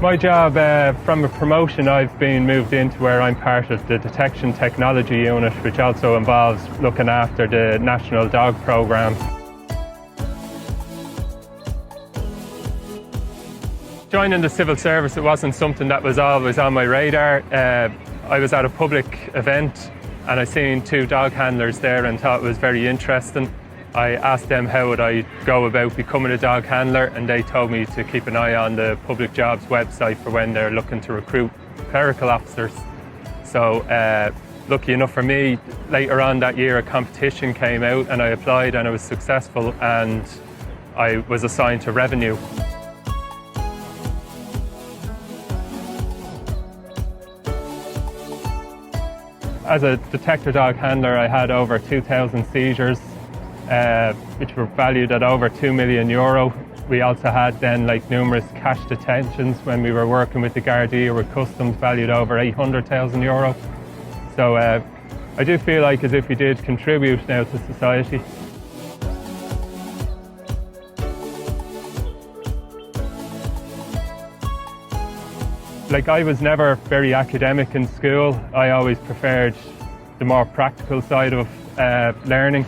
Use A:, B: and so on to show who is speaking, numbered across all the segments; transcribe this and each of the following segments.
A: My job, from a promotion, I've been moved into where I'm part of the detection technology unit, which also involves looking after the national dog programme. Joining the civil service, it wasn't something that was always on my radar. I was at a public event and I seen two dog handlers there and thought it was very interesting. I asked them how would I go about becoming a dog handler, and they told me to keep an eye on the Public Jobs website for when they're looking to recruit clerical officers. So lucky enough for me, later on that year a competition came out and I applied and I was successful, and I was assigned to revenue. As a detector dog handler, I had over 2,000 seizures, which were valued at over €2 million. We also had then numerous cash detentions when we were working with the Gardaí or with customs, valued over €800,000. So I do feel like as if we did contribute now to society. I was never very academic in school. I always preferred the more practical side of learning.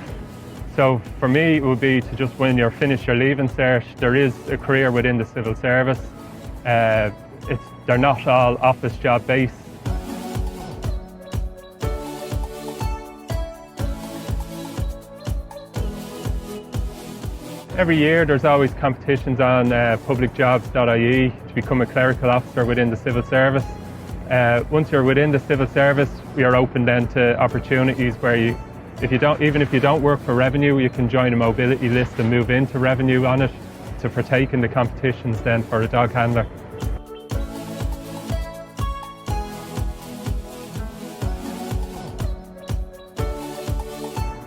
A: So for me, it would be to just when you finish your leaving cert, there is a career within the civil service. They're not all office job based. Every year there's always competitions on publicjobs.ie to become a clerical officer within the civil service. Once you're within the civil service, we are open then to opportunities where even if you don't work for revenue, you can join a mobility list and move into revenue on it to partake in the competitions then for a dog handler.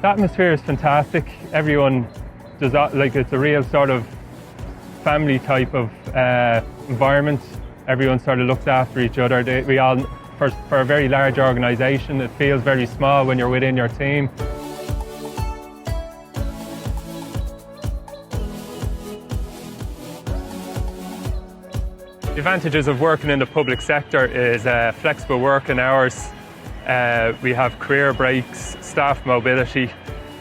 A: The atmosphere is fantastic. Everyone does it's a real sort of family type of environment. Everyone sort of looks after each other. For a very large organisation, it feels very small when you're within your team. The advantages of working in the public sector is flexible working hours. We have career breaks, staff mobility,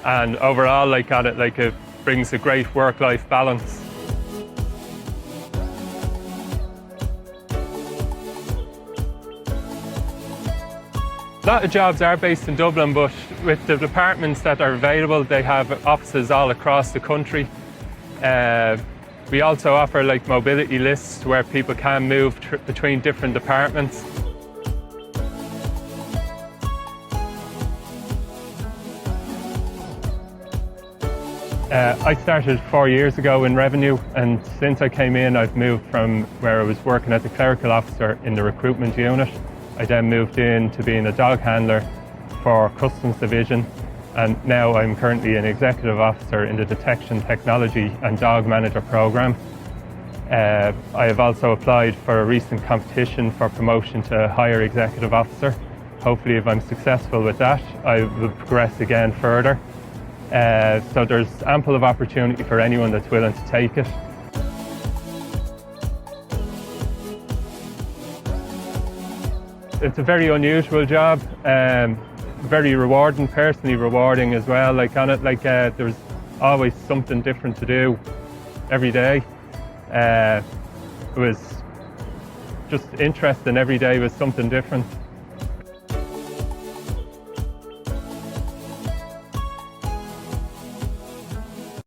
A: and overall, it brings a great work-life balance. A lot of jobs are based in Dublin, but with the departments that are available, they have offices all across the country. We also offer mobility lists where people can move between different departments. I started 4 years ago in revenue, and since I came in I've moved from where I was working as a clerical officer in the recruitment unit. I then moved in to being a dog handler for customs division, and now I'm currently an executive officer in the detection technology and dog manager programme. I have also applied for a recent competition for promotion to higher executive officer. Hopefully, if I'm successful with that, I will progress again further. So there's ample of opportunity for anyone that's willing to take it. It's a very unusual job, very rewarding, personally rewarding as well. There's always something different to do every day. It was just interesting. Every day was something different.